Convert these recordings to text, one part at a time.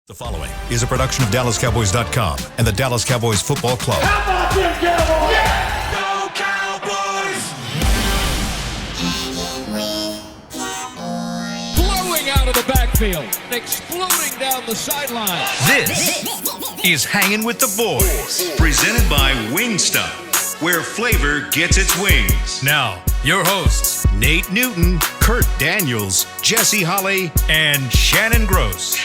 The following is a production of DallasCowboys.com and the Dallas Cowboys Football Club. How about them Cowboys? Yeah! Go Cowboys! Blowing out of the backfield, exploding down the sideline. This is Hangin' with the Boys, presented by Wingstop, where flavor gets its wings. Now, your hosts, Nate Newton, Kurt Daniels, Jesse Holley, and Shannon Gross.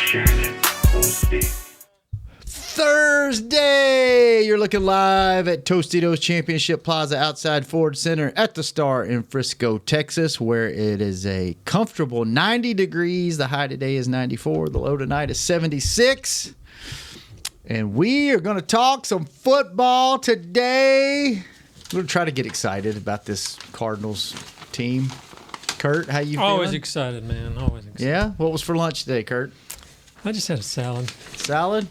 Thursday, you're looking live at Tostitos Championship Plaza outside Ford Center at the Star in Frisco, Texas, where it is a comfortable 90 degrees. The high today is 94. The low tonight is 76. And we are going to talk some football today. We're going to try to get excited about this Cardinals team. Kurt, how you feeling? Always excited, man. Always excited. Yeah? What was for lunch today, Kurt? I just had a salad. Salad?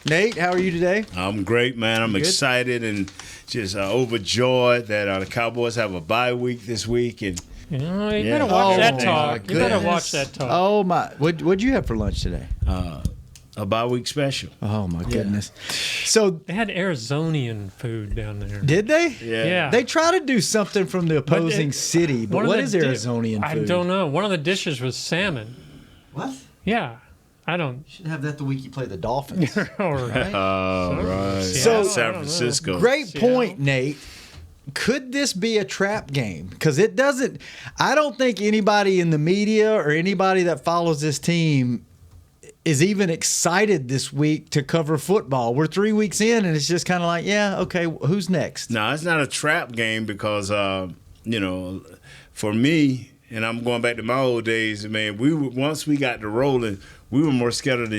Nate, how are you today? I'm great, man. I'm excited and just overjoyed that the Cowboys have a bye week this week. And You better watch that talk. You better watch that talk. Oh, my. What'd you have for lunch today? a bye week special. Oh, my goodness. So They had Arizonian food down there. did they? Yeah. They try to do something from the opposing city, but One of what the is Arizonian I food? don't know. One of the dishes was salmon. What? Yeah. I don't. You should have that the week you play the Dolphins. All right. Right. So- San Francisco. Great Seattle. point, Nate. Could this be a trap game? Because it doesn't. I don't think anybody in the media or anybody that follows this team is even excited this week to cover football. We're 3 weeks in, and it's just kind of like, yeah, okay, who's next? No, it's not a trap game because, for me, and I'm going back to my old days, man, once we got to rolling, we were more scared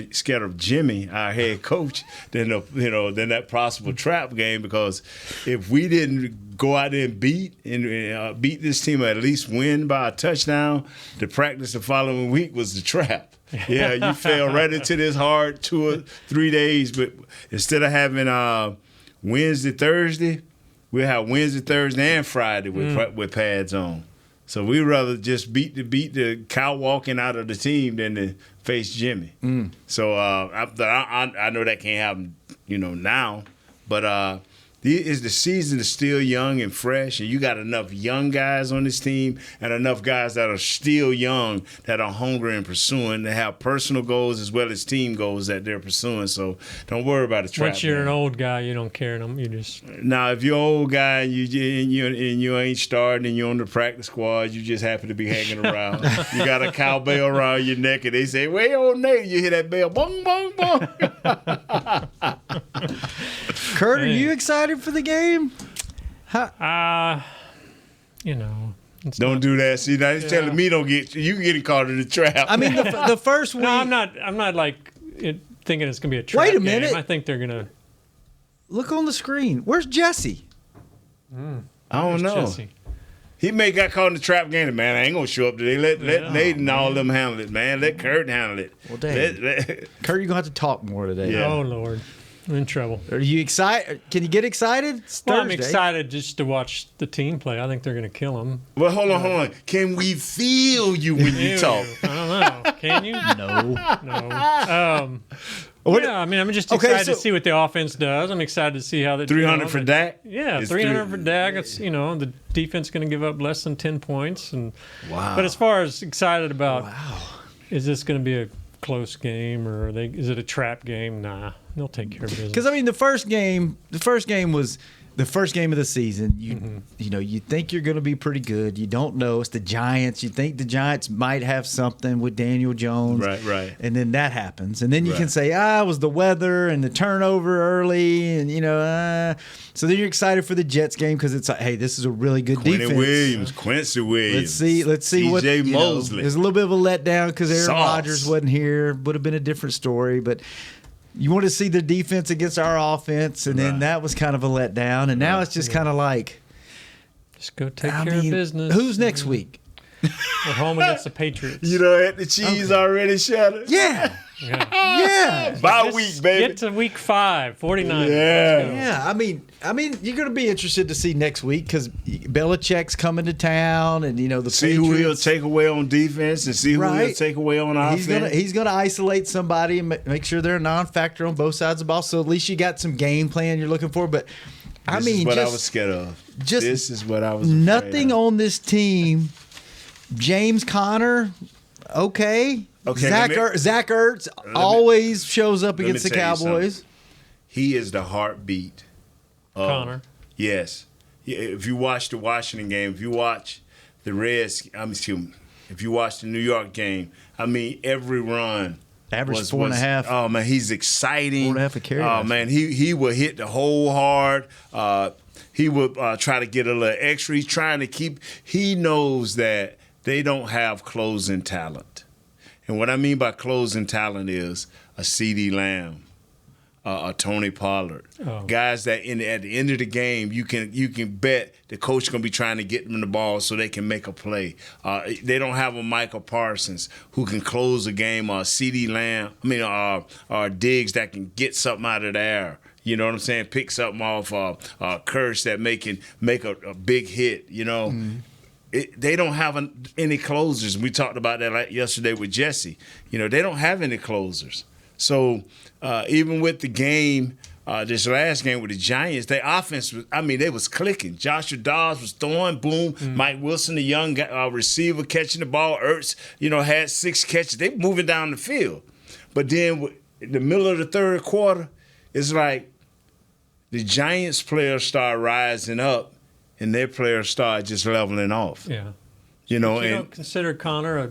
of Jimmy, our head coach, than that possible trap game. Because if we didn't go out there and beat this team, or at least win by a touchdown, the practice the following week was the trap. Yeah, you fell right into this hard 2 or 3 days. But instead of having Wednesday, Thursday, we'll have Wednesday, Thursday, and Friday with pads on. So we'd rather just beat the cow walking out of the team than to face Jimmy. So I know that can't happen, now. But the season is still young and fresh, and you got enough young guys on this team and enough guys that are still young that are hungry and pursuing. They have personal goals as well as team goals that they're pursuing. So don't worry about a trap. Once you're an old guy, you don't care. You just. Now, if you're an old guy and you ain't starting and you're on the practice squad, you just happen to be hanging around. You got a cowbell around your neck, and they say, "Wait, old Nate!" You hear that bell, bong, bong, bong. Kurt, are you excited for the game? It's Don't not- do that. See, now he's telling me you getting caught in the trap. I mean, the first week. No, I'm not like thinking it's gonna be a trap Wait a game. minute. I think they're gonna. Look on the screen. Where's Jesse? I don't know. Jesse. He may got caught in the trap game. Man, I ain't gonna show up today. Let Nate and all them handle it, man. Let Kurt handle it. Well, damn. Kurt, you're gonna have to talk more today. Yeah. Oh Lord, I'm in trouble. Are you excited? Can you get excited? It's Well, I'm Thursday. excited just to watch the team play. I think they're gonna kill them. Well, hold on. Can we feel you when you talk? I don't know. Can you? No. No. Yeah, I mean, I'm just Okay, excited so- to see what the offense does. I'm excited to see how they 300 for Dak? Yeah, It's 300 for Dak. It's the defense going to give up less than 10 points, and Wow. But as far as excited about, is this going to be a close game or is it a trap game? Nah, they'll take care of business. Because I mean, the first game was the first game of the season. You think you're going to be pretty good. You don't know. It's the Giants. You think the Giants might have something with Daniel Jones. Right. And then that happens. And then you can Right. say, it was the weather and the turnover early. And, so then you're excited for the Jets game because it's like, hey, this is a really good defense. Quincy Williams. Let's see what TJ Mosley. There's a little bit of a letdown because Aaron Sauce. Rodgers wasn't here. Would have been a different story, but you want to see the defense against our offense, and then Right. that was kind of a letdown. And now it's just kind of like, Just go take I care of mean, business. who's next week? We're home against the Patriots. You know, had the cheese already shattered. Yeah. Yeah. Yeah. Bye Just week, baby. Get to week 5, 49. Yeah. Yeah, I mean, you're going to be interested to see next week because Belichick's coming to town, and the See who he'll Patriots. take away on defense and see who he'll Right. take away on offense. He's gonna isolate somebody and make sure they're a non-factor on both sides of the ball. So at least you got some game plan you're looking for. But This is what I was scared of. This is what I was afraid nothing of. on this team. James Conner, okay. Okay, Zach Ertz always shows up me against the tell you something. He is the heartbeat of Connor. Yes. Yeah, if you watch the Washington game, if you watch the if you watch the New York game, I mean, every run Average was 4.5. Oh man, he's exciting. 4.5 a carry. Oh man, he will hit the hole hard. He would try to get a little extra. He's trying to keep. He knows that they don't have closing talent, and what I mean by closing talent is a CeeDee Lamb, a Tony Pollard, guys that at the end of the game you can bet the coach going to be trying to get them the ball so they can make a play. They don't have a Michael Parsons who can close a game, or CeeDee Lamb. Or Diggs that can get something out of the air. You know what I'm saying? Pick something off Kirsch that make a big hit. You know. Mm-hmm. They don't have any closers. We talked about that yesterday with Jesse. You know, they don't have any closers. So even with the game, this last game with the Giants, their offense they was clicking. Joshua Dobbs was throwing, boom. Mike Wilson, the young receiver, catching the ball. Ertz, had 6 catches. They moving down the field. But then in the middle of the third quarter, it's like the Giants players start rising up, and their players start just leveling off. Yeah. You don't consider Connor a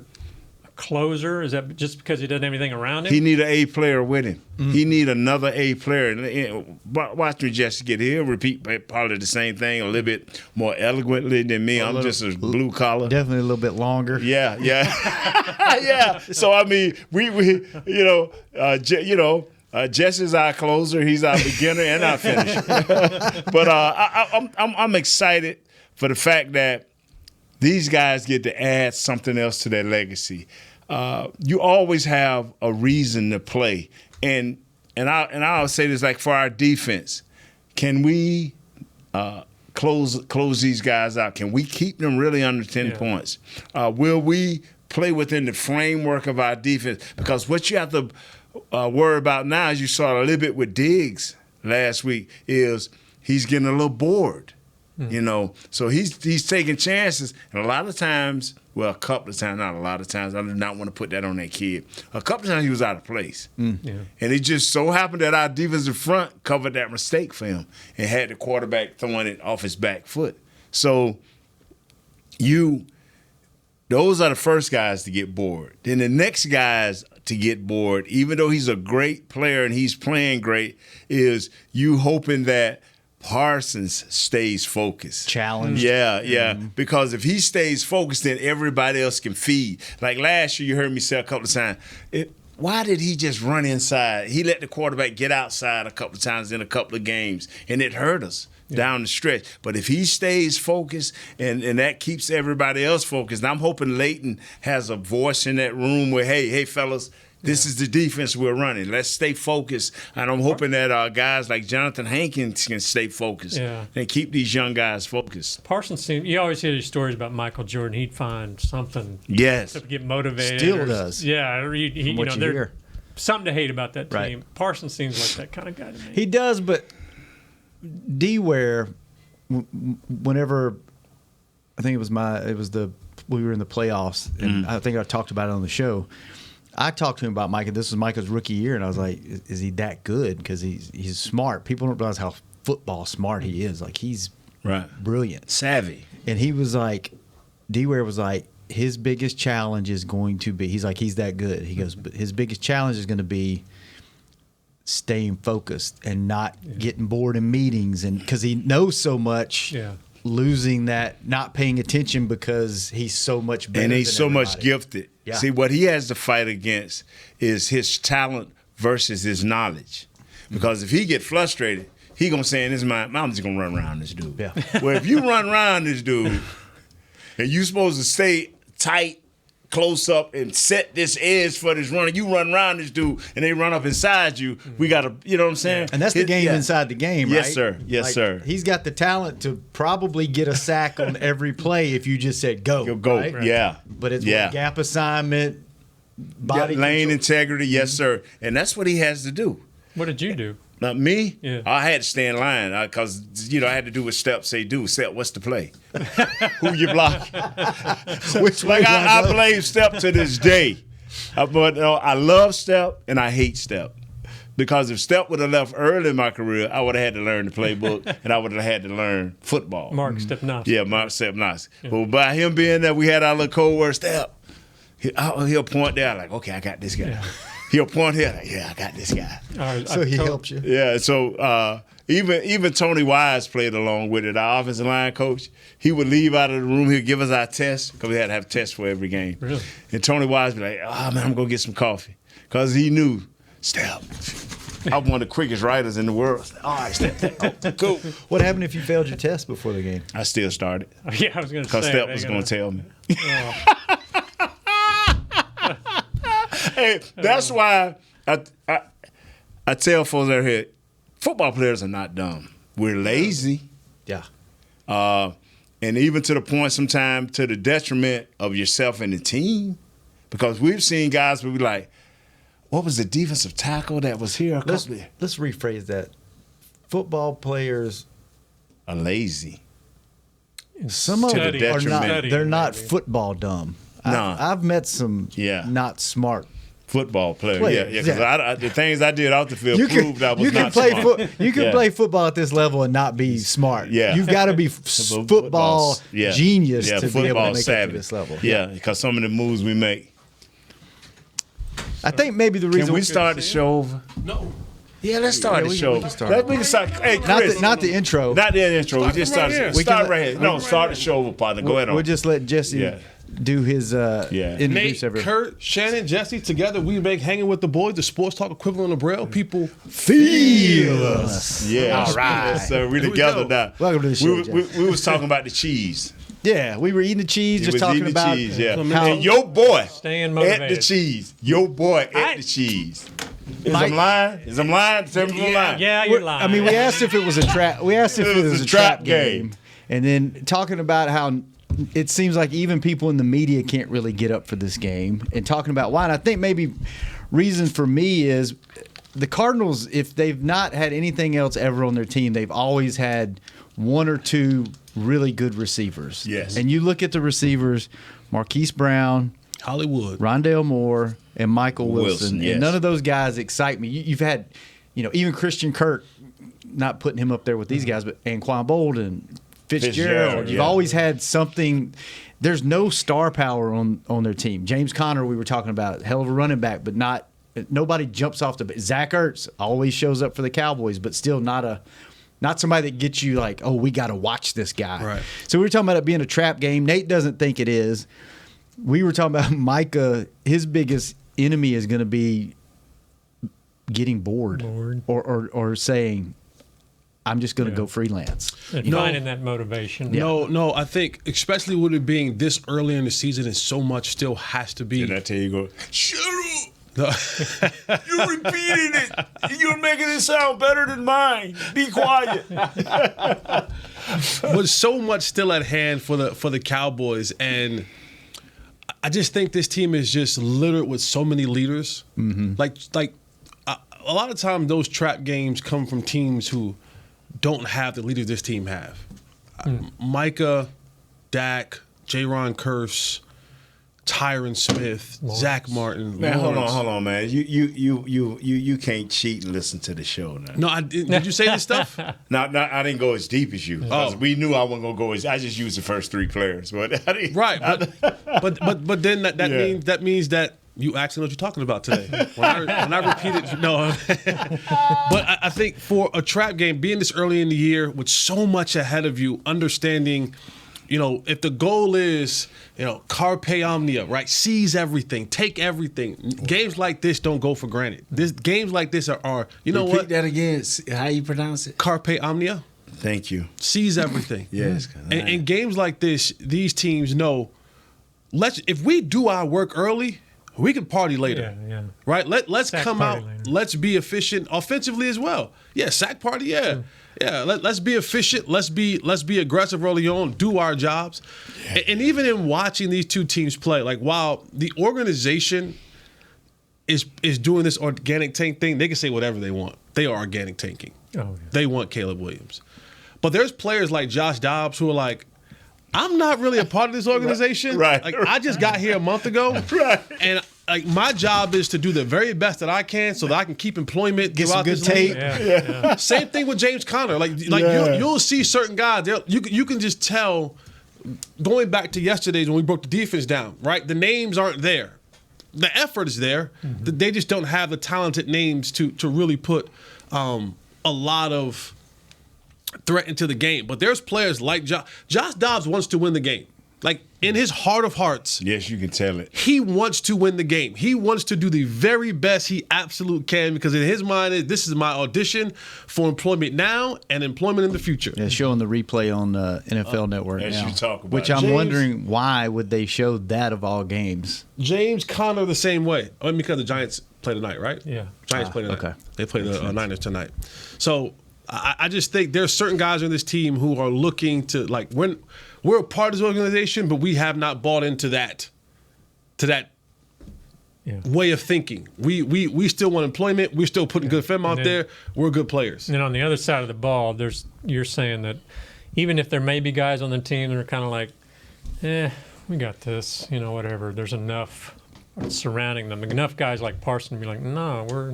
closer? Is that just because he doesn't have anything around him? He need an A player with him. Mm-hmm. He need another A player. Watch me, Jesse, get here. He'll repeat probably the same thing a little bit more eloquently than me. I'm just a blue collar. Definitely a little bit longer. Yeah. Yeah. So I mean, Jesse's our closer. He's our beginner and our finisher. But I'm excited for the fact that these guys get to add something else to their legacy. You always have a reason to play, and I'll say this, like for our defense, can we close these guys out? Can we keep them really under 10 points? Will we play within the framework of our defense? Because what you have to worry about now, as you saw a little bit with Diggs last week, is he's getting a little bored. So he's taking chances, and a lot of times, well, a couple of times, not a lot of times, I do not want to put that on that kid. A couple of times he was out of place. And it just so happened that our defensive front covered that mistake for him and had the quarterback throwing it off his back foot. So those are the first guys to get bored. Then the next guys to get bored, even though he's a great player and he's playing great, is you hoping that Parsons stays focused. Challenged. Yeah. Mm-hmm. Because if he stays focused, then everybody else can feed. Like last year, you heard me say a couple of times, why did he just run inside? He let the quarterback get outside a couple of times in a couple of games, and it hurt us down the stretch. But if he stays focused and that keeps everybody else focused, I'm hoping Leighton has a voice in that room where, hey, fellas, this is the defense we're running. Let's stay focused. And I'm hoping that guys like Jonathan Hangin can stay focused and keep these young guys focused. Parsons you always hear these stories about Michael Jordan. He'd find something to get motivated. Still does. Yeah. There's something to hate about that team. Right. Parsons seems like that kind of guy to me. He does, but D-Ware, whenever I think we were in the playoffs, and I think I talked about it on the show. I talked to him about Micah. This was Micah's rookie year, and I was like, "Is he that good?" Because he's smart. People don't realize how football smart he is. Like he's brilliant, savvy. And he was like, D-Ware was like, his biggest challenge is going to be. He's like, he's that good. He goes, but his biggest challenge is going to be staying focused and not getting bored in meetings, and because he knows so much. Yeah. Losing that, not paying attention because he's so much better. And he's than so everybody. much gifted. Yeah. See, what he has to fight against is his talent versus his knowledge. Because if he get frustrated, he going to say in his mind, I'm just going to run around this dude. Yeah. Well, if you run around this dude and you supposed to stay tight, close up, and set this edge for this runner. You run around this dude, and they run up inside you. We got to, you know what I'm saying? And that's the game inside the game, right? Yes, sir. Yes, sir. He's got the talent to probably get a sack on every play if you just said go. Go. Right? Yeah. But it's what, gap assignment, body lane control. integrity. Yes, sir. And that's what he has to do. What did you do? Not me. Yeah. I had to stay in line because I had to do what Step say do. Step, what's the play? Who you block? Which way Like do I I go? blame Step to this day. But I love Step and I hate Step. Because if Step would have left early in my career, I would have had to learn the playbook and I would have had to learn football. Mark Stepnoski. Yeah, Mark Stepnoski. But by him being there, we had our little code word, Step. He'll point there like, okay, I got this guy. Yeah. He'll point here like, yeah, I got this guy. So he helps you. Yeah, so even Tony Wise played along with it. Our offensive line coach, he would leave out of the room. He'd give us our tests because we had to have tests for every game. Really? And Tony Wise would be like, oh, man, I'm going to get some coffee. Because he knew, Step, I'm one of the quickest writers in the world. All right, Step. Oh, cool. What happened if you failed your test before the game? I still started Yeah, I was going to say. because Step they was gotta- going to tell me. Oh. Hey, that's why I tell folks out here, football players are not dumb. We're lazy. Yeah. And even to the point sometimes to the detriment of yourself and the team. Because we've seen guys where we like, what was the defensive tackle that was here a Let's couple of rephrase that. Football players, are lazy. some of To the them are not. detriment. They're not football dumb. No. I've met some not smart. Football player, Players, yeah. Because the things I did off the field You proved I was you can not play smart. you can Yeah. play football at this level and not be smart. Yeah. You've got to be football yeah. genius Yeah, to be able to football make it savvy. to this level. Yeah, because some of the moves we make. I think maybe the reason Can we start the show over? No. Yeah, let's start the we show. can start. We can start. Hey, Chris. not the intro. Not the intro. We just Start started. from right here. We Start can- right here. No, start the show over, partner. Go ahead on. We'll just let Jesse Yeah. do his introduce Nate, everyone. Kurt, Shannon, Jesse, together we make Hanging with the Boys, the sports talk equivalent of Braille. People Feel us. Yeah. All right. Yes, sir. We Here we together go. now. Welcome to the show, We was talking about the cheese. Yeah, we were eating the cheese, We just was talking eating about the cheese, yeah. how And your boy Staying at motivated. the cheese. Your boy at the cheese. Is Mike- I'm lying? Is I'm lying? Tell me if I'm lying. Yeah, you're lying. I mean, we asked if it was a trap. We asked if it was a trap game, game. and then talking about how it seems like even people in the media can't really get up for this game, and talking about why. And I think maybe reason for me is the Cardinals, if they've not had anything else ever on their team, they've always had one or two really good receivers. Yes. And you look at the receivers, Marquise Brown, Hollywood. Rondale Moore, and Michael Wilson. Wilson, yes. And none of those guys excite me. You've had, even Christian Kirk, not putting him up there with these guys, but Anquan Bolden, Fitzgerald. You've yeah. always had something. There's no star power on their team. James Conner, we were talking about, hell of a running back, but nobody jumps off the. Zach Ertz always shows up for the Cowboys, but still not somebody that gets you like, oh, we got to watch this guy. Right. So we were talking about it being a trap game. Nate doesn't think it is. We were talking about Micah. His biggest enemy is going to be getting bored. Or saying, I'm just going to go freelance. And finding that motivation. No, I think especially with it being this early in the season and so much still has to be. Did I tell you go, shut No. up. You're repeating it. You're making it sound better than mine. Be quiet. But so much still at hand for the Cowboys, and I just think this team is just littered with so many leaders. Mm-hmm. Like a lot of times those trap games come from teams who don't have the leaders this team have. Micah, Dak, J-Ron Curse, Tyron Smith, Zach Martin. Man, Lawrence. hold on, man. You can't cheat and listen to the show now. No, did you say this stuff? No, I didn't go as deep as you. 'Cause Oh. we knew I wasn't gonna go as. I just used the first three players, but I didn't, Right, but then that Yeah. means that you actually know what you're talking about today. When I repeat it, no. But I think for a trap game, being this early in the year with so much ahead of you, understanding, if the goal is, carpe omnia, right? Seize everything, take everything. Games like this don't go for granted. Games like this are Repeat what? that again. How you pronounce it? Carpe omnia. Thank you. Seize everything. Yes. And in games like this, these teams know if we do our work early, we can party later. Yeah. Right? Let's Sack come party out. later. Let's be efficient offensively as well. Yeah, sack party. Yeah. Yeah, let's be efficient. Let's be aggressive early on. Do our jobs, and even in watching these two teams play, like while the organization is doing this organic tank thing, they can say whatever they want. They are organic tanking. Oh, yeah. They want Caleb Williams, but there's players like Josh Dobbs who are like, I'm not really a part of this organization. Right. Like I just got here a month ago. Right. And like my job is to do the very best that I can so that I can keep employment Get throughout some good this tape. league. Yeah. Same thing with James Conner. Like you'll see certain guys. You can just tell. Going back to yesterday's when we broke the defense down, right? The names aren't there. The effort is there. Mm-hmm. They just don't have the talented names to really put a lot of threat into the game. But there's players like Josh Dobbs wants to win the game. Like in his heart of hearts, Yes, you can tell it. he wants to win the game. He wants to do the very best he absolutely can because in his mind, this is my audition for employment now and employment in the future. Yeah, showing the replay on NFL Network as now. you talk about which it. I'm James- wondering why would they show that of all games? James Conner the same way. I mean, because the Giants play tonight, right? Yeah. Giants play tonight. okay. They play the Niners tonight. So I just think there's certain guys on this team who are looking to like when we're a part of this organization, but we have not bought into that Yeah. way of thinking. We still want employment. We're still putting good film out then- there. We're good players. And then on the other side of the ball, you're saying that even if there may be guys on the team that are kind of like, we got this, whatever. There's enough surrounding them. Enough guys like Parson to be like, no, we're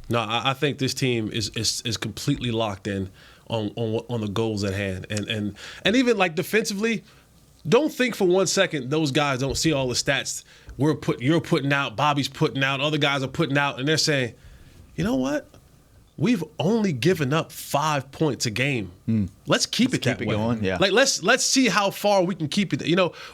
No, I think this team is completely locked in on the goals at hand, and even like defensively, don't think for 1 second those guys don't see all the stats you're putting out, Bobby's putting out, other guys are putting out, and they're saying, you know what? We've only given up 5 points a game. Let's keep it that way. going, yeah. Like let's see how far we can keep it.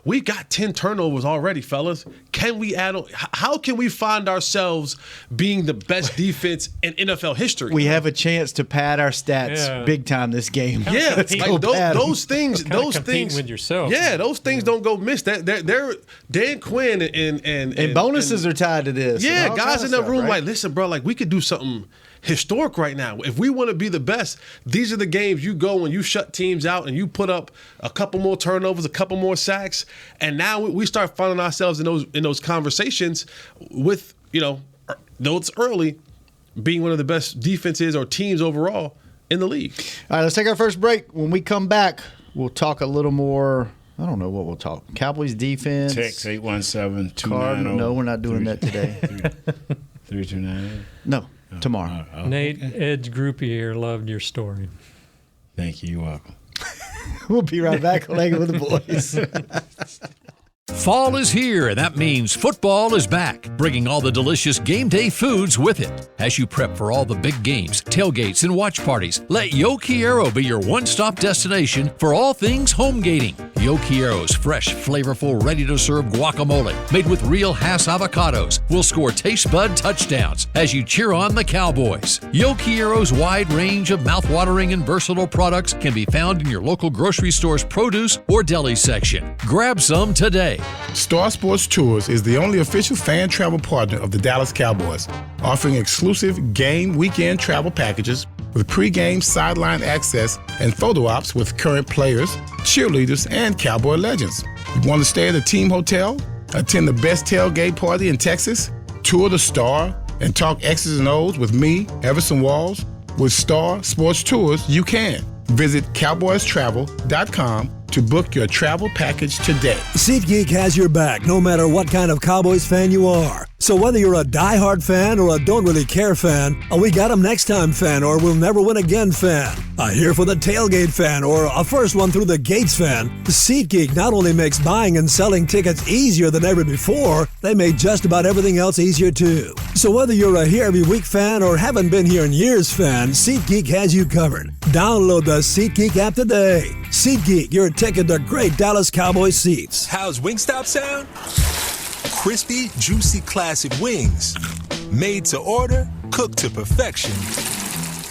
We've got 10 turnovers already, fellas. Can we add on? How can we find ourselves being the best defense in NFL history? We have a chance to pad our stats big time this game. Yeah, Let's like go pad 'em. those things. Kinda Those competing things with yourself. Yeah, those things don't go missed. They're Dan Quinn and bonuses are tied to this. Yeah, and all guys kinds in of the stuff, room right? like, listen, bro, like we could do something historic right now. If we want to be the best, these are the games you go and you shut teams out and you put up a couple more turnovers, a couple more sacks, and now we start finding ourselves in those conversations with, though it's early, being one of the best defenses or teams overall in the league. All right, let's take our first break. When we come back, we'll talk a little more. I don't know what we'll talk. Cowboys defense. Text 817-290. Cardinal. No, we're not doing that today. 3298. No, tomorrow. Nate, Ed's groupie here loved your story. Thank you. You're welcome. We'll be right back on Hangin' with the Boys. Fall is here, and that means football is back, bringing all the delicious game day foods with it. As you prep for all the big games, tailgates, and watch parties, let Yo Quiero be your one-stop destination for all things home gating. Yo Quiero's fresh, flavorful, ready-to-serve guacamole made with real Hass avocados will score taste bud touchdowns as you cheer on the Cowboys. Yo Quiero's wide range of mouthwatering and versatile products can be found in your local grocery store's produce or deli section. Grab some today. Star Sports Tours is the only official fan travel partner of the Dallas Cowboys, offering exclusive game weekend travel packages with pre-game sideline access and photo ops with current players, cheerleaders, and Cowboy legends. You want to stay at a team hotel, attend the best tailgate party in Texas, tour the Star, and talk X's and O's with me, Everson Walls? With Star Sports Tours, you can. Visit cowboystravel.com to book your travel package today. SeatGeek has your back no matter what kind of Cowboys fan you are. So whether you're a diehard fan or a don't really care fan, a we got 'em next time fan or we'll never win again fan, a here for the tailgate fan or a first one through the gates fan, SeatGeek not only makes buying and selling tickets easier than ever before, they made just about everything else easier too. So whether you're a here every week fan or haven't been here in years fan, SeatGeek has you covered. Download the SeatGeek app today. SeatGeek, your ticket to great Dallas Cowboys seats. How's Wingstop sound? Crispy, juicy, classic wings. Made to order, cooked to perfection.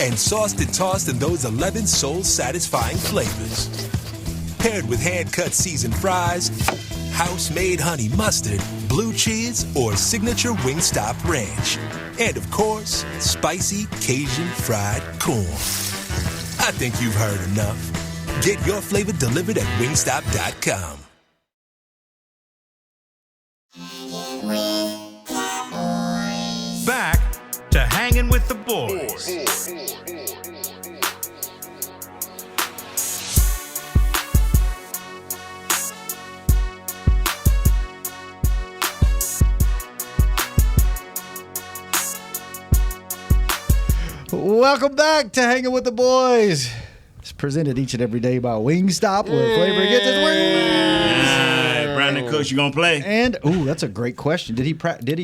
And sauced and tossed in those 11 soul-satisfying flavors. Paired with hand-cut seasoned fries house-made honey mustard, blue cheese, or signature Wingstop ranch. And of course, spicy Cajun fried corn. I think you've heard enough. Get your flavor delivered at wingstop.com. Back to Hanging with the Boys. Welcome back to Hanging with the Boys. It's presented each and every day by Wingstop, where flavor gets its wings. Brandon Cooks, you gonna play? And that's a great question. Did he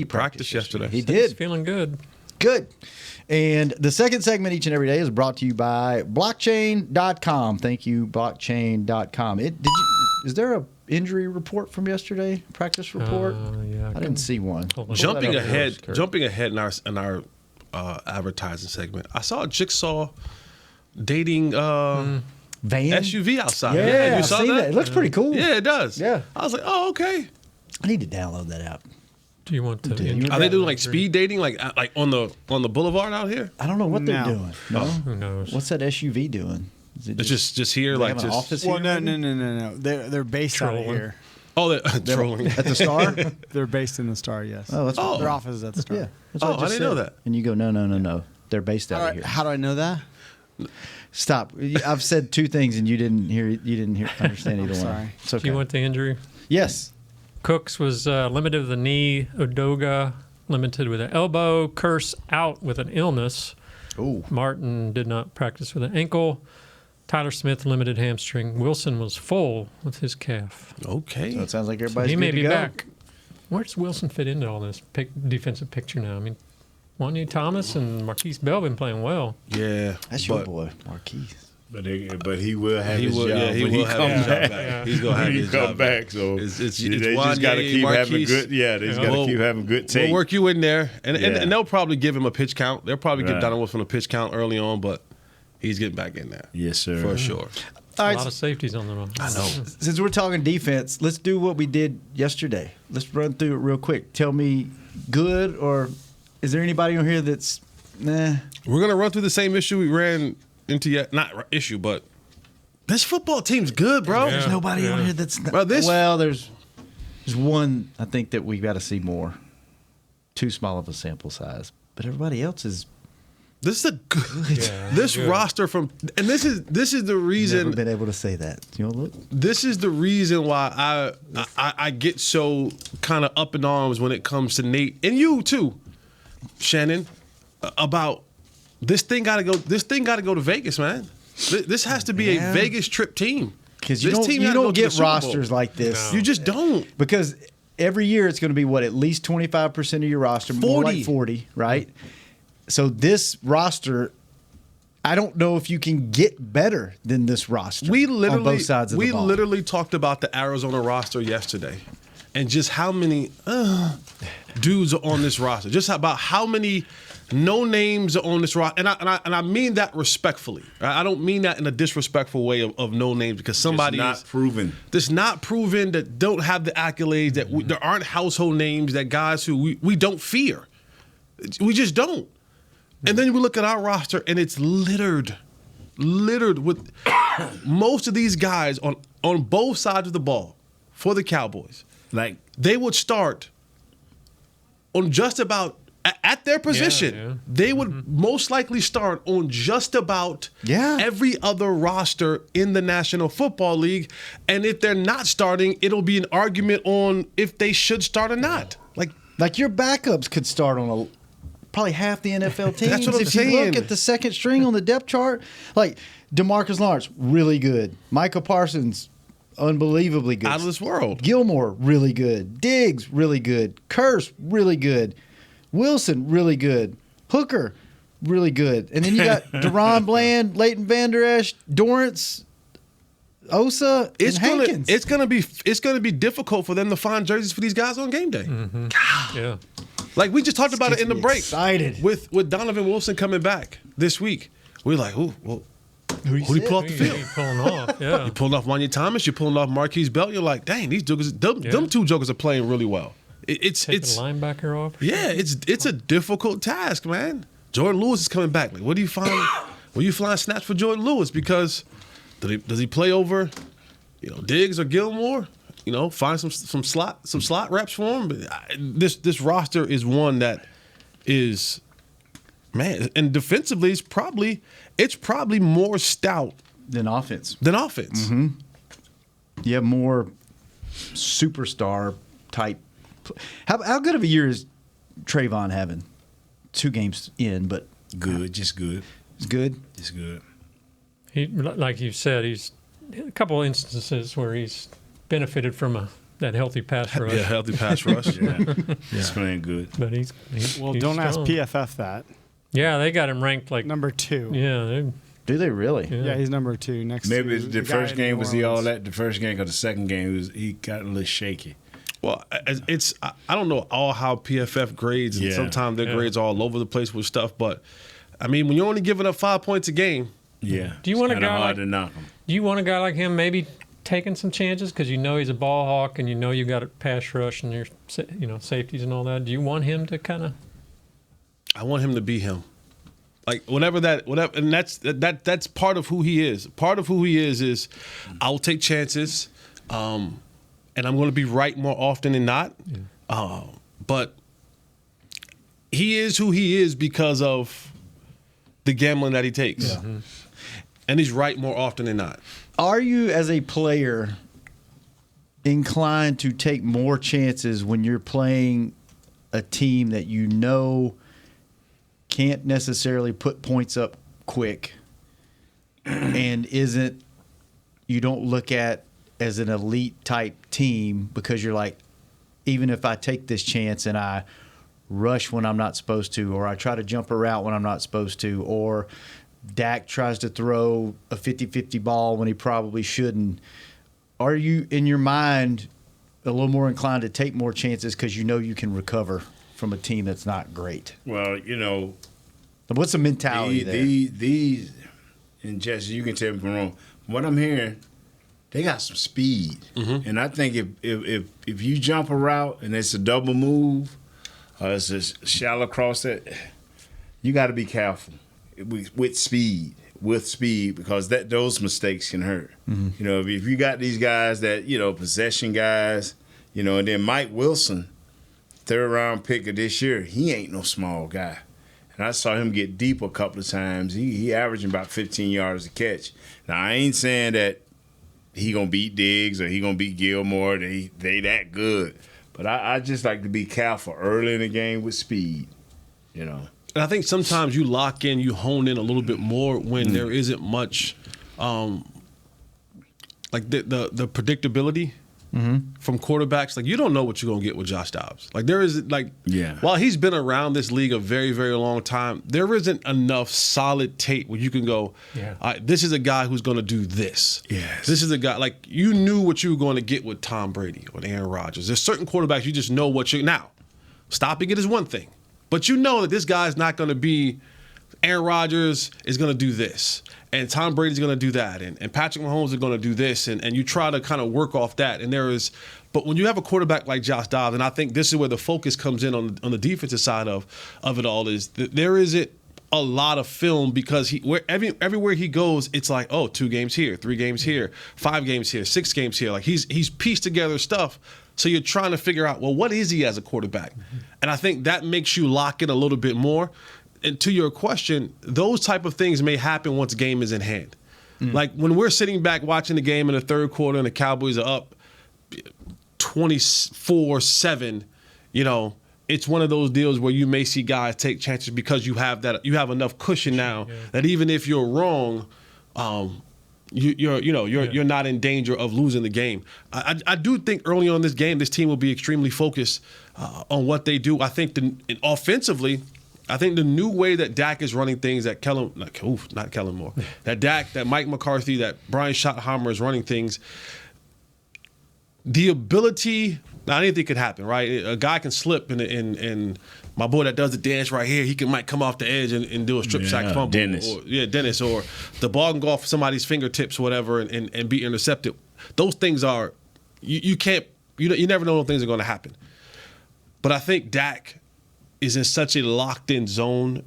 practice yesterday? He He's did. feeling good. Good. And the second segment each and every day is brought to you by blockchain.com. Thank you, blockchain.com. Is there a injury report from yesterday? Practice report? Yeah, I didn't see one. Jumping that up ahead, first, Kurt. jumping ahead in our advertising segment, I saw Jigsaw dating Van? SUV outside. Yeah, you I've saw seen that. It looks pretty cool. Yeah, it does. Yeah. I was like, oh, okay. I need to download that app. Do you want to? Are they doing like speed dating, like on the boulevard out here? I don't know what they're doing. No? Who knows? What's that SUV doing? Is it It's just here, they like have an just office Well, here? no. They're based out of Trolling. here. oh, they're trolling. At the Star? They're based in the Star, yes. Oh, that's Their office is at the Star. yeah. That's what Oh, I just didn't know said. that. And you go, no. They're based out of here. How do I know that? Stop. I've said two things and you didn't understand either one. sorry. It's okay. Do you want the injury? Yes. Cooks was limited with a knee. Udoga limited with an elbow. Curse out with an illness. Ooh. Martin did not practice with an ankle. Tyler Smith limited hamstring. Wilson was full with his calf. Okay. So it sounds like everybody's He good may to be go. back. Where does Wilson fit into all this defensive picture now? I mean, Wanya Thomas and Marquise Bell been playing well. Yeah, That's your boy, Marquise. But he will have He his will. job. Yeah, he when will have comes his job back. back. He's gonna have When he his come job back. So It's they just Wanya, got to keep having Marquise. good. Yeah, they just got to keep having good tape. We'll work you in there, and Yeah. they'll probably give him a pitch count. They'll probably give Right. Donovan Wilson a pitch count early on, but he's getting back in there. Yes, sir. For sure. All A right, lot of safeties on the run. I know. since we're talking defense, let's do what we did yesterday. Let's run through it real quick. Tell me good, or is there anybody on here that's nah? We're gonna run through the same issue we ran into yet. Not issue, but this football team's good, bro. There's nobody on here that's not. Well, there's one I think that we got to see more. Too small of a sample size, but everybody else is This is a good. Yeah, this good. roster from, and this is the never reason. been able to say that. You know, look. This is the reason why I get so kind of up in arms when it comes to Nate and you too, Shannon, about this thing got to go. This thing got to go to Vegas, man. This has to be a Vegas trip team. Because you This don't, team you gotta go don't to the get Super Bowl. rosters like this. You just don't. Because every year it's going to be at least 25% of your roster, more 40. like 40, right? So this roster, I don't know if you can get better than this roster. We literally on both sides of the ball. We literally talked about the Arizona roster yesterday, and just how many dudes are on this roster. Just about how many no names are on this roster, and I mean that respectfully. Right? I don't mean that in a disrespectful way of no names, because somebody not proven. that's not proven, that don't have the accolades, that there aren't household names, that guys who we don't fear. We just don't. And then we look at our roster, and it's littered with most of these guys on both sides of the ball for the Cowboys. Like, They would start on just about at their position. yeah. They would most likely start on just about Yeah. every other roster in the National Football League. And if they're not starting, it'll be an argument on if they should start or not. Like your backups could start on probably half the NFL teams. That's what I'm if you saying. look at the second string on the depth chart, like DeMarcus Lawrence, really good. Micah Parsons, unbelievably good. Out of this world. Gilmore, really good. Diggs, really good. Curse, really good. Wilson, really good. Hooker, really good. And then you got Deron Bland, Leighton Vander Esch, Dorrance, Osa, and Hankins. It's gonna be difficult for them to find jerseys for these guys on game day. Yeah. Like we just talked about it in the break. excited. With Donovan Wilson coming back this week. We're like, ooh, well, Who do you pull off the field? He pulling off, yeah. You're pulling off Wanya Thomas. You're pulling off Marquise Bell. You're like, dang, these jokers, them two jokers are playing really well. It's Taking the linebacker off. Yeah, it's a difficult task, man. Jordan Lewis is coming back. Like, what do you find? Were you flying snaps for Jordan Lewis? Because does he play over, Diggs or Gilmore? Find some slot reps for him. But this roster is one that is, man, and defensively it's probably more stout than offense. Mm-hmm. You have more superstar type. How good of a year is Trayvon having? 2 games in, but good, just good. It's good. It's good. He, like you said, he's a couple of instances where he's benefited from that healthy pass rush. Yeah, healthy pass rush. Yeah. He's playing good. But he's don't strong. ask PFF that. Yeah, they got him ranked like number 2. Yeah, do they really? Yeah, he's number 2 next. Maybe to the first game was he all that. The first game, because the second game he got a little shaky. Well, I don't know how PFF grades, and sometimes their grades are all over the place with stuff. But I mean, when you're only giving up 5 points a game, do you want a guy hard like to knock him? Do you want a guy like him maybe taking some chances because he's a ball hawk and you got a pass rush and your safeties and all that? Do you want him to kind of? I want him to be him. Like whatever, and that's part of who he is. Part of who he is I'll take chances, and I'm going to be right more often than not. Yeah. But he is who he is because of the gambling that he takes, and he's right more often than not. Are you, as a player, inclined to take more chances when you're playing a team that can't necessarily put points up quick and you don't look at as an elite type team because you're like, even if I take this chance and I rush when I'm not supposed to, or I try to jump a route when I'm not supposed to, or Dak tries to throw a 50-50 ball when he probably shouldn't, are you, in your mind, a little more inclined to take more chances because you can recover from a team that's not great? Well, what's the mentality there? These, and Jesse, you can tell me if I'm wrong. From what I'm hearing, they got some speed, and I think if you jump a route and it's a double move, or it's a shallow cross, that you got to be careful with speed. Because those mistakes can hurt. If you got these guys that possession guys, and then Mike Wilson, 3rd round pick of this year, he ain't no small guy. And I saw him get deep a couple of times. He averaging about 15 yards a catch. Now, I ain't saying that he going to beat Diggs or he going to beat Gilmore. They that good. But I just like to be careful early in the game with speed, And I think sometimes you lock in, you hone in a little bit more when there isn't much, like the predictability from quarterbacks. Like, you don't know what you're going to get with Josh Dobbs. Like, there is, while he's been around this league a very, very long time, there isn't enough solid tape where you can go, this is a guy who's going to do this. Yes. This is a guy, like, you knew what you were going to get with Tom Brady or Aaron Rodgers. There's certain quarterbacks you just know what now, stopping it is one thing. But you know that this guy's not going to be Aaron Rodgers is going to do this, and Tom Brady's going to do that, and Patrick Mahomes is going to do this, and you try to kind of work off that. And but when you have a quarterback like Josh Dobbs, and I think this is where the focus comes in on the defensive side of it all, is that there isn't a lot of film because everywhere he goes, it's like, 2 games here, 3 games here, 5 games here, 6 games here. Like he's pieced together stuff. So you're trying to figure out, well, what is he as a quarterback? And I think that makes you lock in a little bit more. And to your question, those type of things may happen once game is in hand. Like when we're sitting back watching the game in the 3rd quarter and the Cowboys are up 24-7, it's one of those deals where you may see guys take chances because you have enough cushion now that even if you're wrong, you're not in danger of losing the game. I do think early on this game, this team will be extremely focused on what they do. I think offensively, I think the new way that Dak is running things, that not Kellen Moore, that Mike McCarthy, that Brian Schottenheimer is running things, the ability Now anything could happen, right? A guy can slip, and my boy that does the dance right here, might come off the edge and do a strip sack fumble. Dennis. Dennis, or the ball can go off somebody's fingertips or whatever and be intercepted. Those things are you never know when things are going to happen. But I think Dak is in such a locked in zone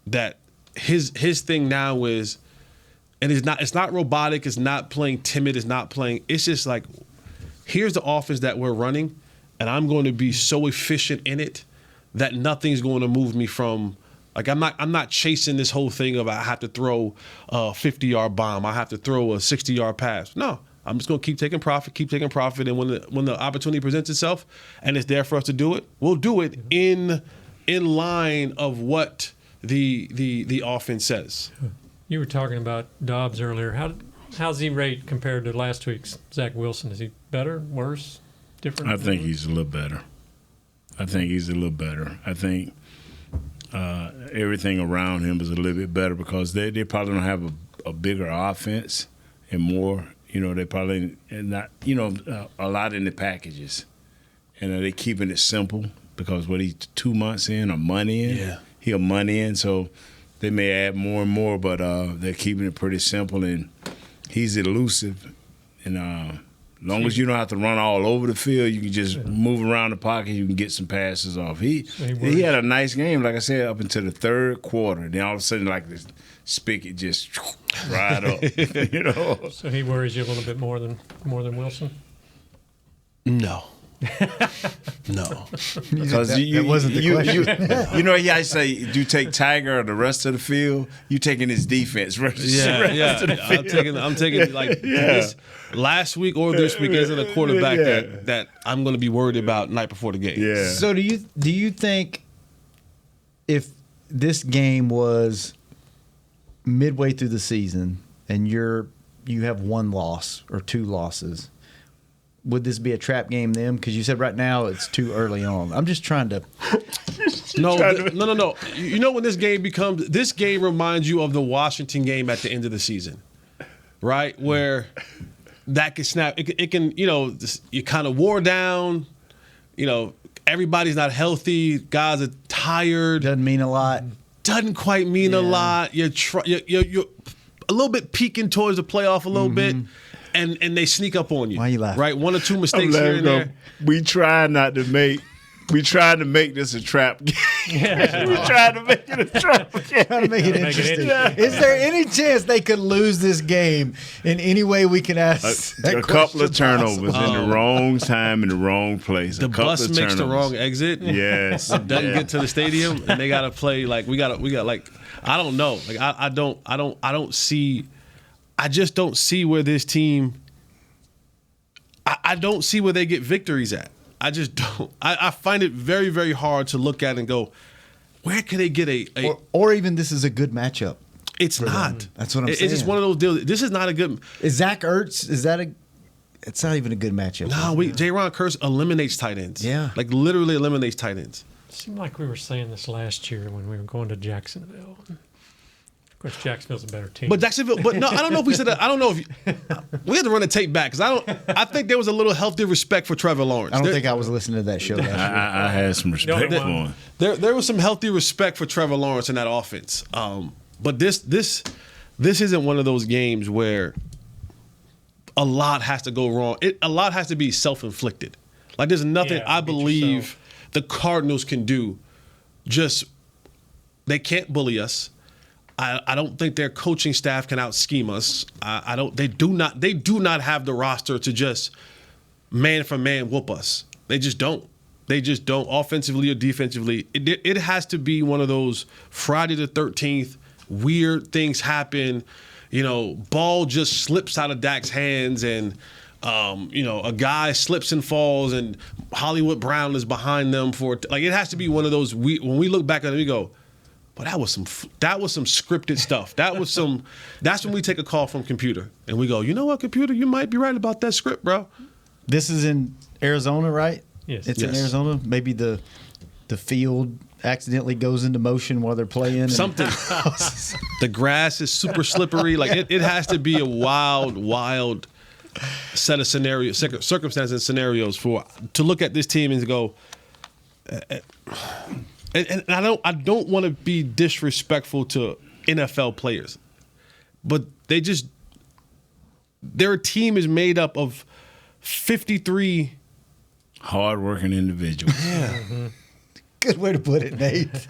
that his thing now is, and it's not robotic, it's not playing timid, it's just like, here's the offense that we're running, and I'm going to be so efficient in it that nothing's going to move me from, like, I'm not chasing this whole thing of I have to throw a 50-yard bomb, I have to throw a 60-yard pass. No, I'm just going to keep taking profit, and when the opportunity presents itself and it's there for us to do it, we'll do it in line of what the offense says. You were talking about Dobbs earlier. How's he rate compared to last week's Zach Wilson? Is he better, worse, different? I think he's a little better. I think everything around him is a little bit better because they probably don't have a bigger offense and more. They probably not. A lot in the packages, and are they keeping it simple? Because he's 2 months in, a month in. Yeah. He a month in, so they may add more and more, but they're keeping it pretty simple, and he's elusive. And as long as you don't have to run all over the field, you can just move around the pocket, you can get some passes off. He had a nice game, like I said, up until the third quarter. Then all of a sudden, like this spigot just right up. So he worries you a little bit more than Wilson? No. No, because that wasn't the question. I say, do you take Tiger or the rest of the field? You taking his defense versus the rest of the field. I'm taking like this last week or this week isn't a quarterback that I'm going to be worried about night before the game. Yeah. So do you think if this game was midway through the season and you have one loss or two losses, would this be a trap game then? Because you said right now it's too early on. I'm just trying to. No. You know when this game reminds you of the Washington game at the end of the season, right? Where that can snap. It can you kind of wore down. Everybody's not healthy. Guys are tired. Doesn't mean a lot. Doesn't quite mean a lot. You're a little bit peeking towards the playoff a little bit. And they sneak up on you. Why you laughing? Right? One or two mistakes here and there. We tried to make this a trap game. We tried to make it a trap game. Trying to make it interesting. Is there any chance they could lose this game in any way we can ask? A couple of turnovers in the wrong time in the wrong place. The bus makes the wrong exit. Yes. Doesn't get to the stadium, and they got to play like we got like I don't know. Like I don't see. I just don't see where this team. I don't see where they get victories at. I just don't. I find it very, very hard to look at and go, where can they get a or even this is a good matchup? It's not. Them. That's what I'm saying. It's just one of those deals. This is not a good. Is Zach Ertz? Is that a? It's not even a good matchup. No, J-Ron Curse eliminates tight ends. Yeah, like literally eliminates tight ends. It seemed like we were saying this last year when we were going to Jacksonville. Of course, Jacksonville's a better team. But Jacksonville, no, I don't know if we said that. I don't know if we had to run the tape back because I think there was a little healthy respect for Trevor Lawrence. I don't think I was listening to that show last year. I had some respect for him. There was some healthy respect for Trevor Lawrence in that offense. But this isn't one of those games where a lot has to go wrong. A lot has to be self-inflicted. Like there's nothing I believe the Cardinals can do. Just they can't bully us. I don't think their coaching staff can out-scheme us. They do not have the roster to just man for man whoop us. They just don't. Offensively or defensively. It has to be one of those Friday the 13th weird things happen. Ball just slips out of Dak's hands and a guy slips and falls and Hollywood Brown is behind them it has to be one of those when we look back at it we go, but that was some scripted stuff. That's when we take a call from computer and we go, you know what, computer, you might be right about that script, bro. This is in Arizona, right? Yes. It's in Arizona. Maybe the field accidentally goes into motion while they're playing. Something. The grass is super slippery. Like it has to be a wild set of scenarios, circumstances, and scenarios to look at this team and to go. And I don't want to be disrespectful to NFL players, but their team is made up of 53 hard-working individuals. Yeah. Good way to put it, Nate.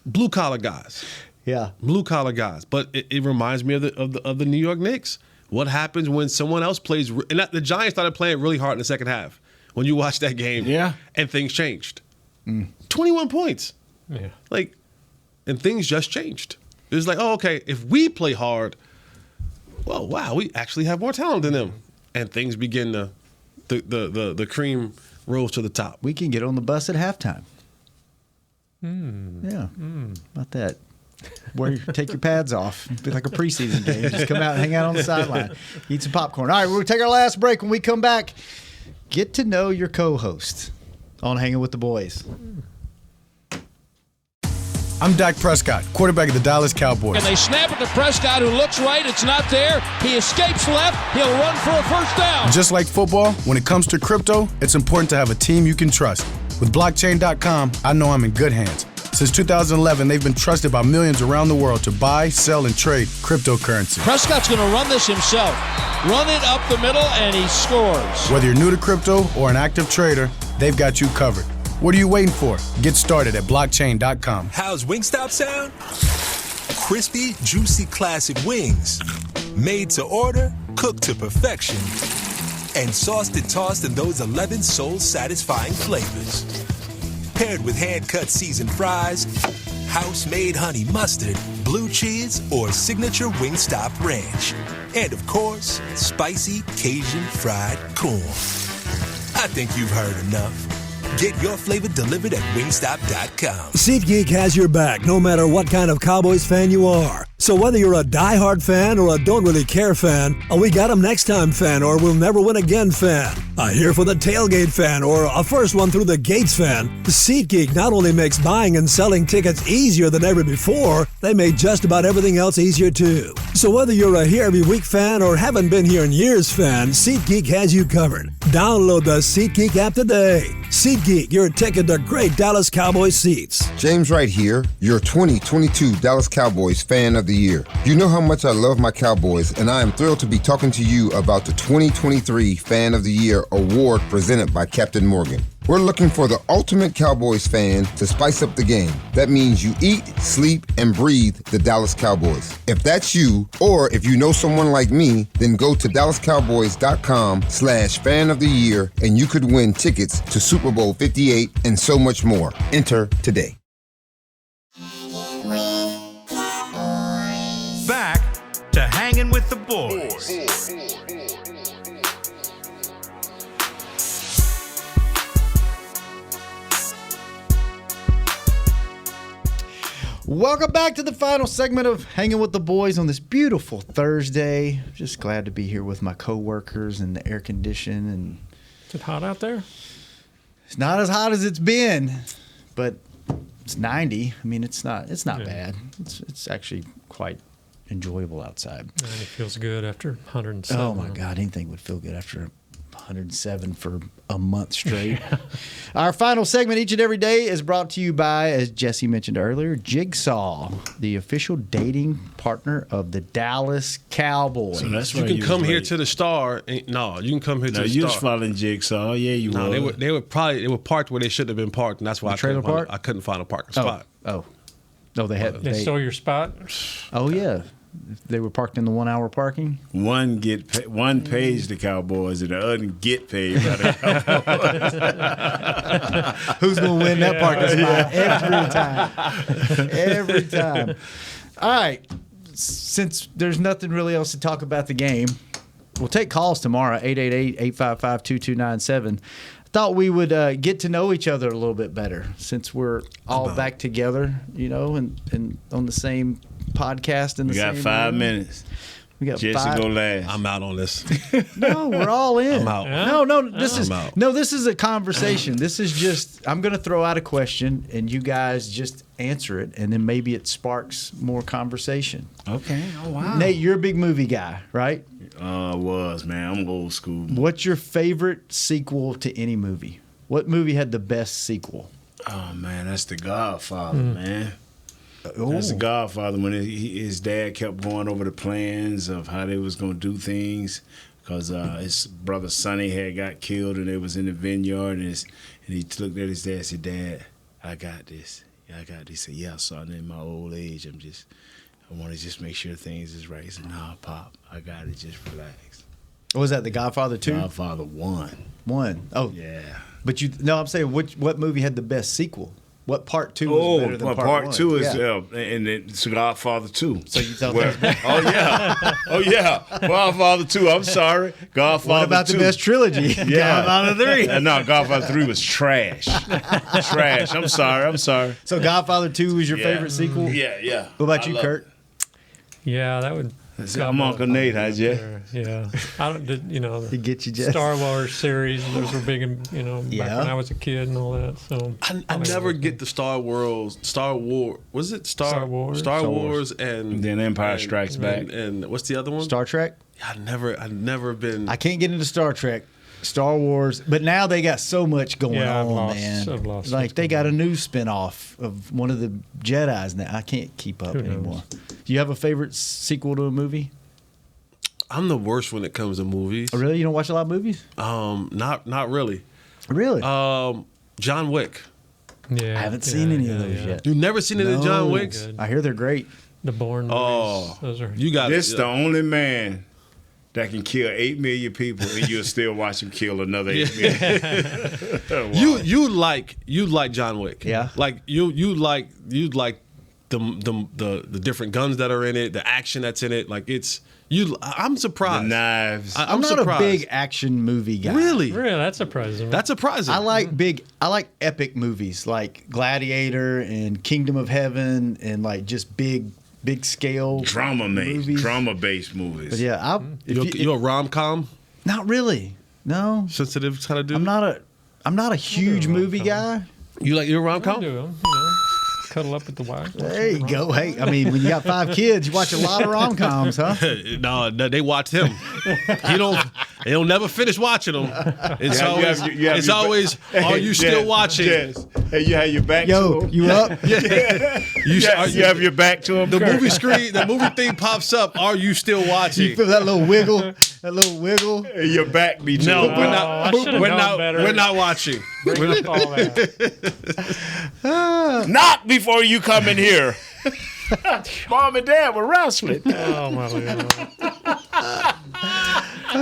Blue-collar guys. Yeah. Blue-collar guys. But it reminds me of the New York Knicks. What happens when someone else plays? And the Giants started playing really hard in the second half. When you watch that game, and things changed. 21 points. Yeah. And things just changed. It was like, oh, okay, if we play hard, well, wow, we actually have more talent than them. And things begin to, the cream rolls to the top. We can get on the bus at halftime. Yeah. About that. Take your pads off. Be like a preseason game. Just come out and hang out on the sideline. Eat some popcorn. All right, we're going to take our last break. When we come back, get to know your co-host on Hanging with the Boys. I'm Dak Prescott, quarterback of the Dallas Cowboys. And they snap it to Prescott, who looks right. It's not there. He escapes left. He'll run for a first down. Just like football, when it comes to crypto, it's important to have a team you can trust. With blockchain.com, I know I'm in good hands. Since 2011, they've been trusted by millions around the world to buy, sell, and trade cryptocurrency. Prescott's going to run this himself. Run it up the middle, and he scores. Whether you're new to crypto or an active trader, they've got you covered. What are you waiting for? Get started at blockchain.com. How's Wingstop sound? Crispy, juicy, classic wings. Made to order, cooked to perfection. And sauced and tossed in those 11 soul-satisfying flavors. Paired with hand-cut seasoned fries, house-made honey mustard, blue cheese, or signature Wingstop ranch. And, of course, spicy Cajun fried corn. I think you've heard enough. Get your flavor delivered at wingstop.com. SeatGeek has your back no matter what kind of Cowboys fan you are. So whether you're a diehard fan or a don't really care fan, a we got 'em next time fan or we'll never win again fan, a here for the tailgate fan or a first one through the gates fan, SeatGeek not only makes buying and selling tickets easier than ever before, they make just about everything else easier too. So whether you're a here every week fan or haven't been here in years fan, SeatGeek has you covered. Download the SeatGeek app today. SeatGeek, your ticket to great Dallas Cowboys seats. James Wright here, your 2022 Dallas Cowboys Fan of the Year. You know how much I love my Cowboys, and I am thrilled to be talking to you about the 2023 Fan of the Year award presented by Captain Morgan. We're looking for the ultimate Cowboys fan to spice up the game. That means you eat, sleep, and breathe the Dallas Cowboys. If that's you, or if you know someone like me, then go to DallasCowboys.com/fan of the year, and you could win tickets to Super Bowl 58 and so much more. Enter today. Back to Hanging with the Boys. Welcome back to the final segment of Hanging with the Boys on this beautiful Thursday. Just glad to be here with my coworkers and the air condition. And is it hot out there? It's not as hot as it's been, but it's 90. I mean, it's not bad. It's actually quite enjoyable outside. And it feels good after 107. Oh my God, anything would feel good after 107 for a month straight. Yeah. Our final segment each and every day is brought to you by, as Jesse mentioned earlier, Jigsaw, the official dating partner of the Dallas Cowboys. So that's you can come here to the Star. You can come here to the Star. You was following Jigsaw. Yeah, you were. They were parked where they shouldn't have been parked, and that's why I couldn't find a parking spot. Oh, they stole your spot? Oh, yeah. They were parked in the 1 hour parking. One page the Cowboys and the other get paid by the Cowboys. Who's going to win that parking spot every time? All right. Since there's nothing really else to talk about the game, we'll take calls tomorrow, 888-855-2297. Thought we would get to know each other a little bit better since we're all back together, and on the same podcast. We got 5 minutes. We got Jesse five. go last. I'm out on this. No, we're all in. I'm out. No, this is a conversation. This is just I'm going to throw out a question and you guys just answer it, and then maybe it sparks more conversation. Okay. Oh wow. Nate, you're a big movie guy, right? Man. I'm old school. What's your favorite sequel to any movie? What movie had the best sequel? Oh man, that's The Godfather, man. Ooh. That's The Godfather when his dad kept going over the plans of how they was gonna do things, because his brother Sonny had got killed and they was in the vineyard, and he looked at his dad and said, "Dad, I got this. Yeah, I got this." He said, "Yeah, son. In my old age, I want to just make sure things is right." He said, "Nah, Pop, I got it. Just relax." Was that The Godfather 2? Godfather 1. 1. Oh, Yeah. but I'm saying what movie had the best sequel? What part 2 was better than part 1? 2 is Yeah. and it's Godfather 2. So you tell Where- me. oh yeah, Godfather 2. I'm sorry, Godfather. What about 2. the best trilogy? Yeah. Godfather 3. No, Godfather 3 was trash. Trash. I'm sorry. So Godfather 2 was your favorite sequel? Yeah. What about you, Kurt? Yeah, that would. I'm Uncle Nate, huh, Jay? Yeah, I don't. To get you, Jess. Star Wars series. Those were big, back when I was a kid and all that. So I never get the Star Wars. Was it Star Wars? Star Wars and then Empire Strikes Back. And what's the other one? Star Trek? I've never been. I can't get into Star Trek. Star Wars, but now they got so much going Yeah, on, man. I've lost like what's they going got a new spinoff of one of the Jedis now. I can't keep up Who knows? anymore. Do you have a favorite sequel to a movie? I'm the worst when it comes to movies. Oh, really? You don't watch a lot of movies? Not really. Really? John Wick. Yeah, I haven't seen any of those yet. You've never seen any of John No. Wicks? I hear they're great. The Bourne movies. Oh, Those are. you got This the only man that can kill 8 million people, and you'll still watch him kill another 8 million. Wow. You like John Wick. Yeah. Like you like the different guns that are in it, the action that's in it. Like it's you. I'm surprised. The knives. I'm not surprised. a big action movie guy. Really? Really, that's surprising. That's surprising. I like epic movies like Gladiator and Kingdom of Heaven and like just big scale movies. Drama-based movies. But yeah, you a rom-com? not really. No, Sensitive kind of dude? I'm not a huge movie guy. You're a I'll rom-com? do 'em, cuddle up with the wife. There you go. Hey, I mean, when you got 5 kids, you watch a lot of rom-coms, huh? No, they watch him. He'll never finish watching them. It's always, are you still watching? Yes. Hey, you have your back to Yo, him? you up? You have your back to him? The movie screen, the movie thing pops up. Are you still watching? You feel that little wiggle? That little wiggle? Hey, your back be to No, him. I should've known better. We're not watching. Bring up all that. Not before you come in here. Mom and Dad were wrestling. Oh my God.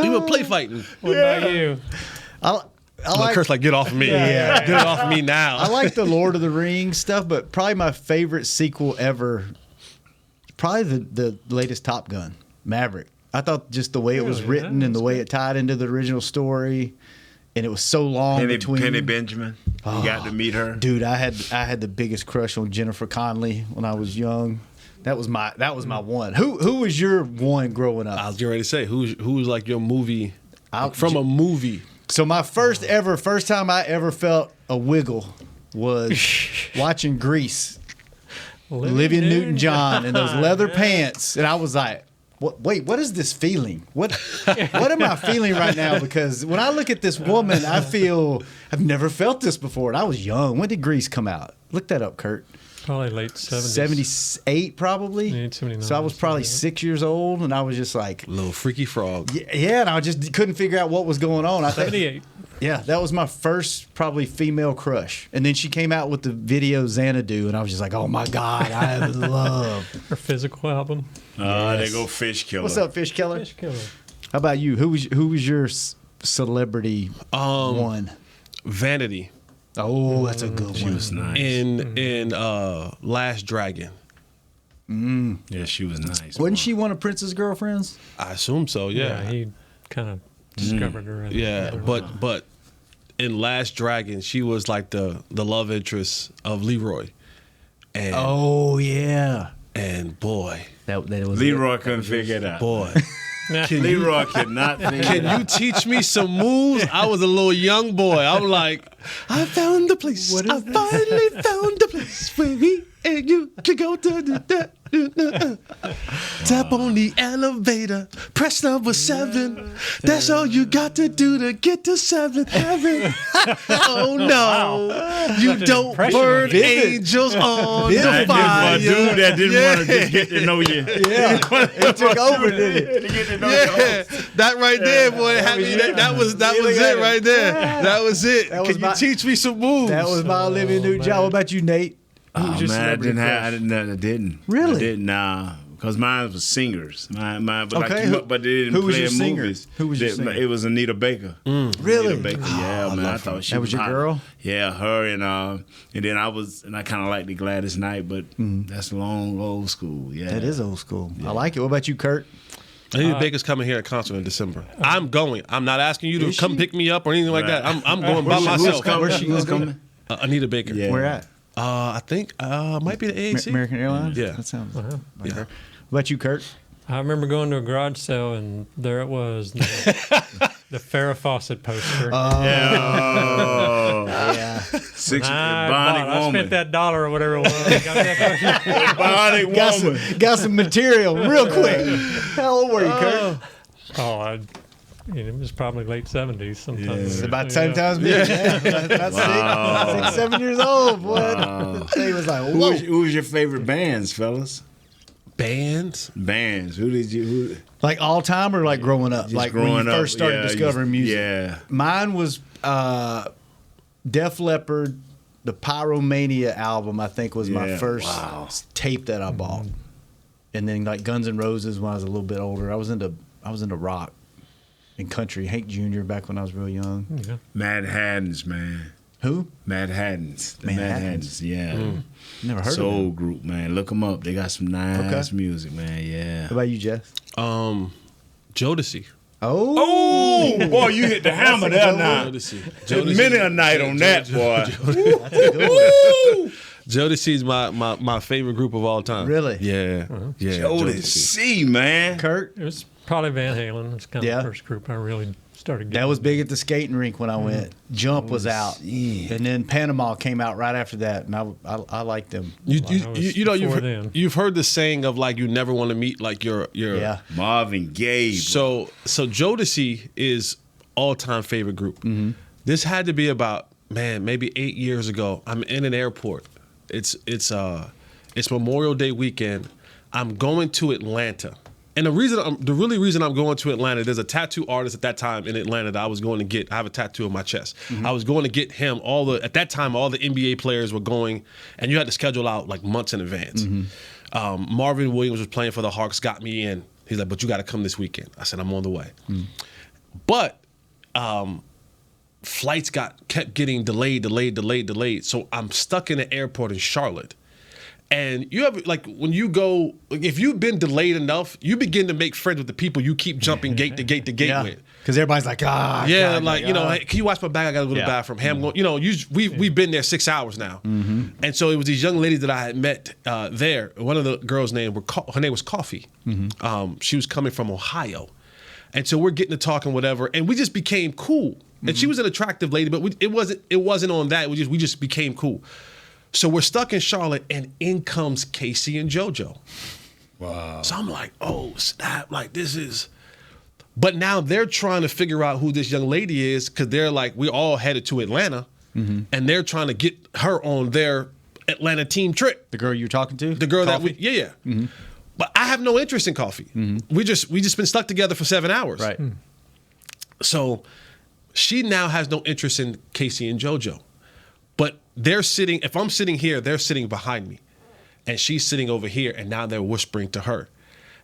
We were play fighting. What about you? I like Kurt's like, get off of me. Yeah. Get off of me now. I like the Lord of the Rings stuff, but probably my favorite sequel ever, probably the latest Top Gun, Maverick. I thought just the way it was written and the way it tied into the original story, and it was so long between. Penny Benjamin. You got to meet her. Dude, I had the biggest crush on Jennifer Connelly when I was young. That was my one. Who was your one growing up? I was getting ready to say, who's like your movie from a movie? So my first time I ever felt a wiggle was watching Grease. Olivia Newton-John in those leather pants, and I was like, Wait, what is this feeling? What am I feeling right now? Because when I look at this woman, I feel I've never felt this before. And I was young. When did Grease come out? Look that up, Kurt. Probably late 70s. 78, probably. Yeah, 79, so I was probably 6 years old, and I was just like, Little freaky frog. yeah, and I just couldn't figure out what was going on. I think 78. Yeah, that was my first probably female crush. And then she came out with the video Xanadu, and I was just like, oh my God, I am in love. Her physical album. They go Fish Killer. What's up, Fish Killer? Fish Killer. How about you? Who was your celebrity one? Vanity. Oh, that's a good one. She was nice. In Last Dragon. Yeah, she was nice. Wasn't she one of Prince's girlfriends? I assume so, yeah. He kind of discovered her. Yeah, but in Last Dragon, she was like the love interest of Leroy. And Oh, yeah. and boy, That was Leroy couldn't figure it out. Boy. Leroy could not figure it Can out. you teach me some moves? I was a little young boy. I'm like, I found the place. I finally found the place where me and you can go to tap on the elevator, press number 7. That's all you got to do to get to 7th heaven. Oh no, you don't burn angels on the That fire. just a dude that didn't want to just get to know you. Yeah, it took over, didn't it? To get to know Yeah, you. that right there, boy. That was it right there. That was it. That was Can my- you teach me some moves? That was my Olivia Newton-John. What about you, Nate? Oh, Who's your man, celebrity crush? I didn't. Really? I didn't, nah. Because mine was singers. Mine, but Okay, but they didn't who was play your in singer? movies. Who was your singer? It was Anita Baker. Really? Anita Baker, yeah, man. I thought she That was your hot. girl? Yeah, her and then I kind of liked the Gladys Knight, but that's long old school. Yeah, That is old school. I like it. What about you, Kurt? Anita Baker's coming here at concert in December. I'm going. I'm not asking you to come pick me up or anything like that. I'm going by myself. Who's coming? Anita Baker. Yeah. Where at? I think might be the AAC. American Airlines? Yeah. That sounds like Yeah. her. What about you, Kurt? I remember going to a garage sale and there it was, the Farrah Fawcett poster. Yeah. I spent that $1 or whatever it was. Got that poster. Got some material real quick. How old were you, Kurt? It was probably late 70s sometime. It's about the same time as me. Yeah. About 6, 7 years old, boy. He was like, whoa. Who was your favorite bands, fellas? Bands? Who did you? Like all time or like growing up? Just Like growing when you up, first started discovering music? Yeah. Mine was Def Leppard, the Pyromania album, I think was my first tape that I bought. And then like Guns N' Roses when I was a little bit older. I was into rock and country. Hank Jr. back when I was real young. Yeah. Mad Hattons, man. Who? Mad Hattons. The Mad Mad Hattons. Hattons, yeah. Never heard of Soul them. group, man. Look them up. They got some nice music, man. Yeah. What about you, Jeff? Jodeci. Oh, boy, you hit the hammer there now. Jodeci. Many a night on that, boy. Jodeci's my favorite group of all time. Really? Yeah. Yeah. Jodeci, man. Kurt? It was probably Van Halen. It's kind of the first group I really started getting. That was big at the skating rink when I went. Jump was out, and then Panama came out right after that, and I liked them. You've heard the saying of like you never want to meet like your Marvin Gaye. So Jodeci is all time favorite group. This had to be about maybe 8 years ago. I'm in an airport. It's Memorial Day weekend. I'm going to Atlanta. And the reason I'm going to Atlanta, there's a tattoo artist at that time in Atlanta that I was going to get. I have a tattoo on my chest. I was going to get him. At that time, all the NBA players were going, and you had to schedule out like months in advance. Marvin Williams was playing for the Hawks, got me in. He's like, but you got to come this weekend. I said, I'm on the way. But flights kept getting delayed. So I'm stuck in the airport in Charlotte. And you have when you go, if you've been delayed enough, you begin to make friends with the people you keep jumping gate to gate to gate with. Because everybody's like, yeah, God, hey, can you watch my bag? I got to go to the bathroom. Hey, I'm going, we've been there 6 hours now. And so it was these young ladies that I had met there. One of the girls' her name was Coffee. She was coming from Ohio. And so we're getting to talking, whatever, and we just became cool. And she was an attractive lady, but it wasn't on that. We just became cool. So we're stuck in Charlotte, and in comes Casey and JoJo. Wow. So I'm like, oh, snap, like this is... But now they're trying to figure out who this young lady is because they're like, we're all headed to Atlanta, and they're trying to get her on their Atlanta team trip. The girl you're talking to? The girl Coffee? that But I have no interest in Coffee. We just been stuck together for 7 hours. Right. So she now has no interest in Casey and JoJo. But they're sitting, if I'm sitting here, they're sitting behind me. And she's sitting over here, and now they're whispering to her.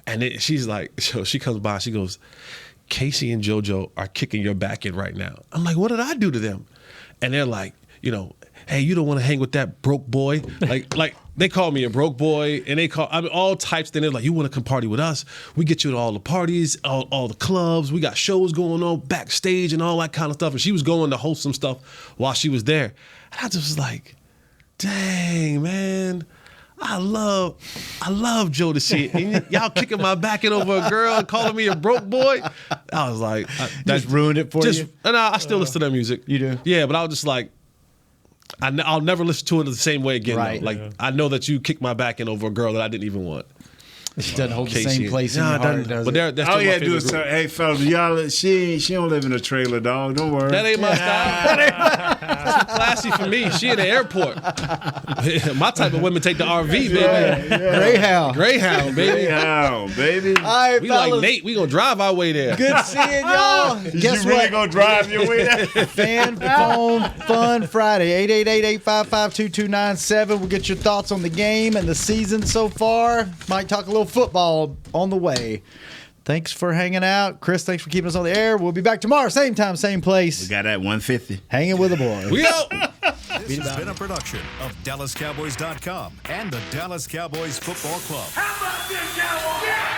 And she's like, so she comes by, she goes, Casey and JoJo are kicking your back in right now. I'm like, what did I do to them? And they're like, hey, you don't want to hang with that broke boy? Like they call me a broke boy, and they call all types. Then they're like, you want to come party with us? We get you to all the parties, all the clubs. We got shows going on backstage and all that kind of stuff. And she was going to host some stuff while she was there. And I just was like, dang, man, I love Jodeci. And y'all kicking my back in over a girl and calling me a broke boy. I was like, Just ruined it for you? And I still listen to their music. You do? Yeah, but I was just like, I'll never listen to it the same way again. Right. Though. Like, I know that you kicked my back in over a girl that I didn't even want. She doesn't hold the Casey. same place in No, your it heart, doesn't. does But it? that's All still you my had to do favorite is group. say, hey, fellas, y'all, she don't live in a trailer, dog. Don't worry. That ain't my style. That's classy for me. She in the airport. My type of women take the RV, baby. Greyhound. Greyhound, baby. Greyhound, baby. All right, We fellas. like Nate. We gonna drive our way there. Good seeing y'all. Guess you really what? gonna drive your way there? Fan Phone Fun Friday, 888-855-2297. We'll get your thoughts on the game and the season so far. Might talk a little football on the way. Thanks for hanging out. Chris, thanks for keeping us on the air. We'll be back tomorrow, same time, same place. We got that 150. Hanging with the boys. We out. This has been a production of DallasCowboys.com and the Dallas Cowboys Football Club. How about this, Cowboys? Yeah!